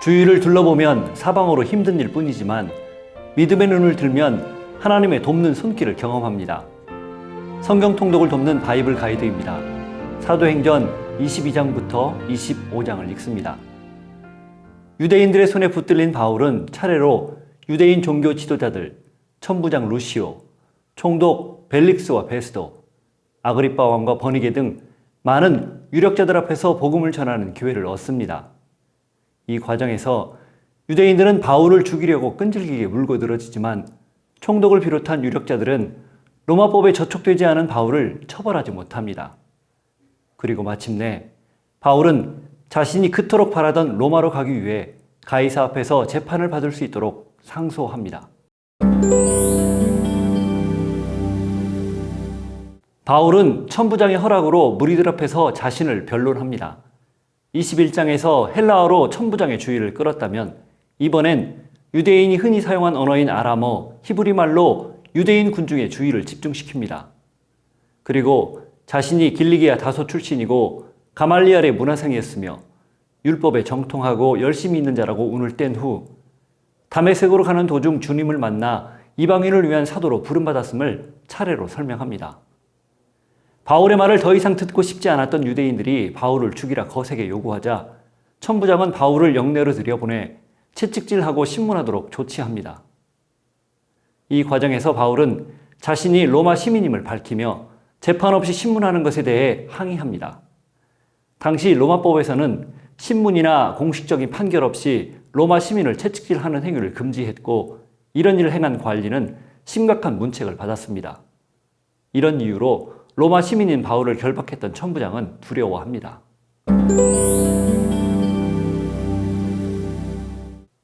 주위를 둘러보면 사방으로 힘든 일 뿐이지만 믿음의 눈을 들면 하나님의 돕는 손길을 경험합니다. 성경 통독을 돕는 바이블 가이드입니다. 사도행전 22장부터 25장을 읽습니다. 유대인들의 손에 붙들린 바울은 차례로 유대인 종교 지도자들, 천부장 루시오, 총독 벨릭스와 베스도, 아그리빠 왕과 버니게 등 많은 유력자들 앞에서 복음을 전하는 기회를 얻습니다. 이 과정에서 유대인들은 바울을 죽이려고 끈질기게 물고 늘어지지만 총독을 비롯한 유력자들은 로마법에 저촉되지 않은 바울을 처벌하지 못합니다. 그리고 마침내 바울은 자신이 그토록 바라던 로마로 가기 위해 가이사 앞에서 재판을 받을 수 있도록 상소합니다. 바울은 천부장의 허락으로 무리들 앞에서 자신을 변론합니다. 21장에서 헬라어로 천부장의 주의를 끌었다면 이번엔 유대인이 흔히 사용한 언어인 아람어, 히브리 말로 유대인 군중의 주의를 집중시킵니다. 그리고 자신이 길리기아 다소 출신이고 가말리알의 문화생이었으며 율법에 정통하고 열심히 있는 자라고 운을 뗀 후 다메섹으로 가는 도중 주님을 만나 이방인을 위한 사도로 부름받았음을 차례로 설명합니다. 바울의 말을 더 이상 듣고 싶지 않았던 유대인들이 바울을 죽이라 거세게 요구하자 천부장은 바울을 영내로 들여보내 채찍질하고 신문하도록 조치합니다. 이 과정에서 바울은 자신이 로마 시민임을 밝히며 재판 없이 신문하는 것에 대해 항의합니다. 당시 로마법에서는 신문이나 공식적인 판결 없이 로마 시민을 채찍질하는 행위를 금지했고 이런 일을 행한 관리는 심각한 문책을 받았습니다. 이런 이유로 로마 시민인 바울을 결박했던 천부장은 두려워합니다.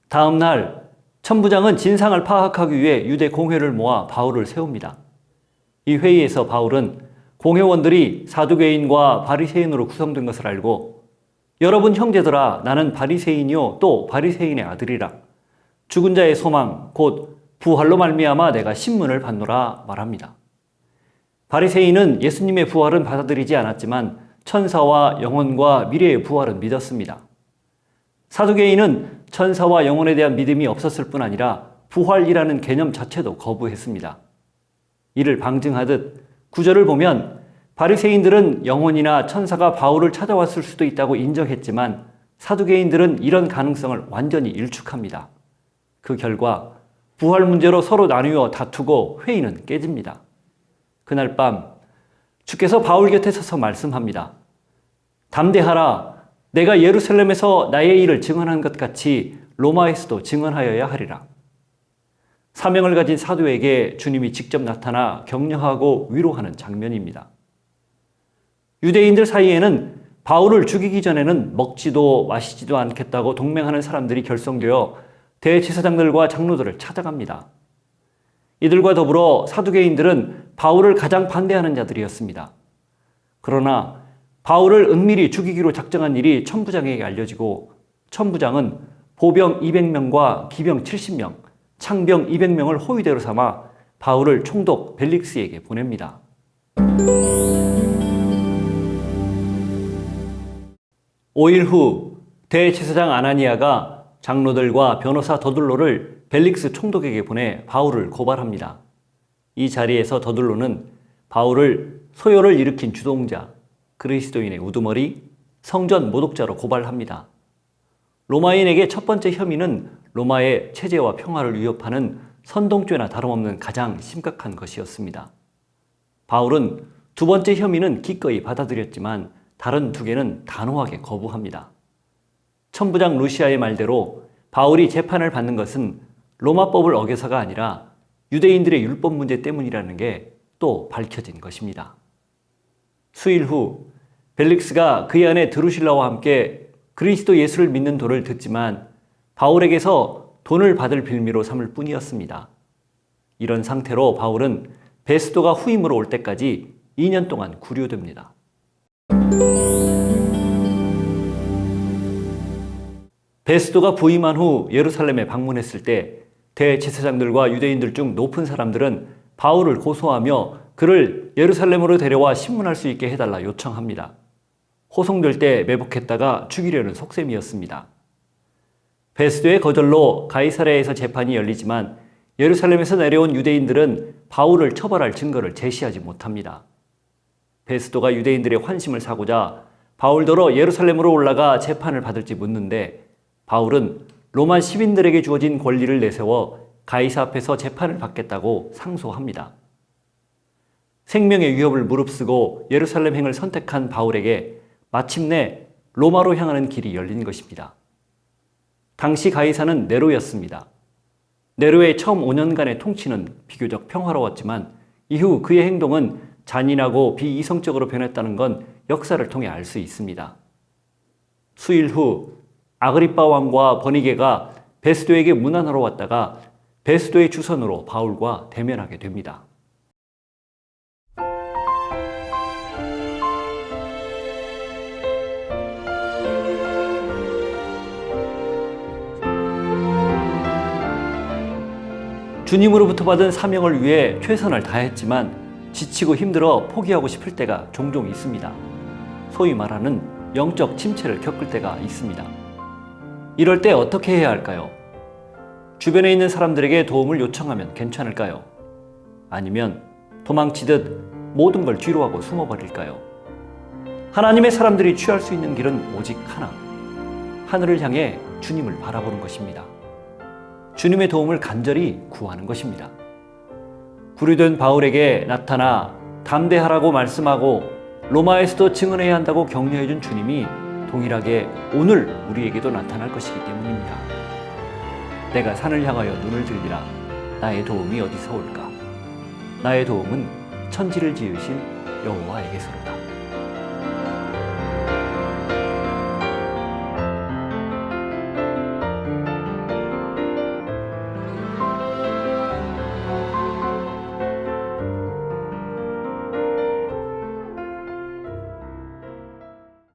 다음 날 천부장은 진상을 파악하기 위해 유대 공회를 모아 바울을 세웁니다. 이 회의에서 바울은 공회원들이 사두개인과 바리새인으로 구성된 것을 알고 여러분 형제들아 나는 바리새인이요 또 바리새인의 아들이라 죽은 자의 소망 곧 부활로 말미암아 내가 신문을 받노라 말합니다. 바리새인은 예수님의 부활은 받아들이지 않았지만 천사와 영혼과 미래의 부활은 믿었습니다. 사두개인은 천사와 영혼에 대한 믿음이 없었을 뿐 아니라 부활이라는 개념 자체도 거부했습니다. 이를 방증하듯 구절을 보면 바리새인들은 영혼이나 천사가 바울을 찾아왔을 수도 있다고 인정했지만 사두개인들은 이런 가능성을 완전히 일축합니다. 그 결과 부활 문제로 서로 나누어 다투고 회의는 깨집니다. 그날 밤 주께서 바울 곁에 서서 말씀합니다. 담대하라. 내가 예루살렘에서 나의 일을 증언한 것 같이 로마에서도 증언하여야 하리라. 사명을 가진 사도에게 주님이 직접 나타나 격려하고 위로하는 장면입니다. 유대인들 사이에는 바울을 죽이기 전에는 먹지도 마시지도 않겠다고 동맹하는 사람들이 결성되어 대제사장들과 장로들을 찾아갑니다. 이들과 더불어 사두개인들은 바울을 가장 반대하는 자들이었습니다. 그러나 바울을 은밀히 죽이기로 작정한 일이 천부장에게 알려지고 천부장은 보병 200명과 기병 70명, 창병 200명을 호위대로 삼아 바울을 총독 벨릭스에게 보냅니다. 5일 후 대제사장 아나니아가 장로들과 변호사 더둘로를 벨릭스 총독에게 보내 바울을 고발합니다. 이 자리에서 더둘로는 바울을 소요를 일으킨 주동자, 그리스도인의 우두머리, 성전 모독자로 고발합니다. 로마인에게 첫 번째 혐의는 로마의 체제와 평화를 위협하는 선동죄나 다름없는 가장 심각한 것이었습니다. 바울은 두 번째 혐의는 기꺼이 받아들였지만 다른 두 개는 단호하게 거부합니다. 천부장 루시아의 말대로 바울이 재판을 받는 것은 로마법을 어겨서가 아니라 유대인들의 율법 문제 때문이라는 게 또 밝혀진 것입니다. 수일 후 벨릭스가 그의 아내 드루실라와 함께 그리스도 예수를 믿는 도를 듣지만 바울에게서 돈을 받을 빌미로 삼을 뿐이었습니다. 이런 상태로 바울은 베스도가 후임으로 올 때까지 2년 동안 구류됩니다. 베스도가 부임한 후 예루살렘에 방문했을 때 대제사장들과 유대인들 중 높은 사람들은 바울을 고소하며 그를 예루살렘으로 데려와 신문할 수 있게 해달라 요청합니다. 호송될 때 매복했다가 죽이려는 속셈이었습니다. 베스도의 거절로 가이사랴에서 재판이 열리지만 예루살렘에서 내려온 유대인들은 바울을 처벌할 증거를 제시하지 못합니다. 베스도가 유대인들의 환심을 사고자 바울더러 예루살렘으로 올라가 재판을 받을지 묻는데 바울은 로마 시민들에게 주어진 권리를 내세워 가이사 앞에서 재판을 받겠다고 상소합니다. 생명의 위협을 무릅쓰고 예루살렘행을 선택한 바울에게 마침내 로마로 향하는 길이 열린 것입니다. 당시 가이사는 네로였습니다. 네로의 처음 5년간의 통치는 비교적 평화로웠지만 이후 그의 행동은 잔인하고 비이성적으로 변했다는 건 역사를 통해 알 수 있습니다. 수일 후 아그리빠 왕과 버니게가 베스도에게 문안하러 왔다가 베스도의 주선으로 바울과 대면하게 됩니다. 주님으로부터 받은 사명을 위해 최선을 다했지만 지치고 힘들어 포기하고 싶을 때가 종종 있습니다. 소위 말하는 영적 침체를 겪을 때가 있습니다. 이럴 때 어떻게 해야 할까요? 주변에 있는 사람들에게 도움을 요청하면 괜찮을까요? 아니면 도망치듯 모든 걸 뒤로하고 숨어버릴까요? 하나님의 사람들이 취할 수 있는 길은 오직 하나, 하늘을 향해 주님을 바라보는 것입니다. 주님의 도움을 간절히 구하는 것입니다. 구류된 바울에게 나타나 담대하라고 말씀하고 로마에서도 증언해야 한다고 격려해 준 주님이 동일하게 오늘 우리에게도 나타날 것이기 때문입니다. 내가 산을 향하여 눈을 들리라. 나의 도움이 어디서 올까? 나의 도움은 천지를 지으신 여호와에게서로다.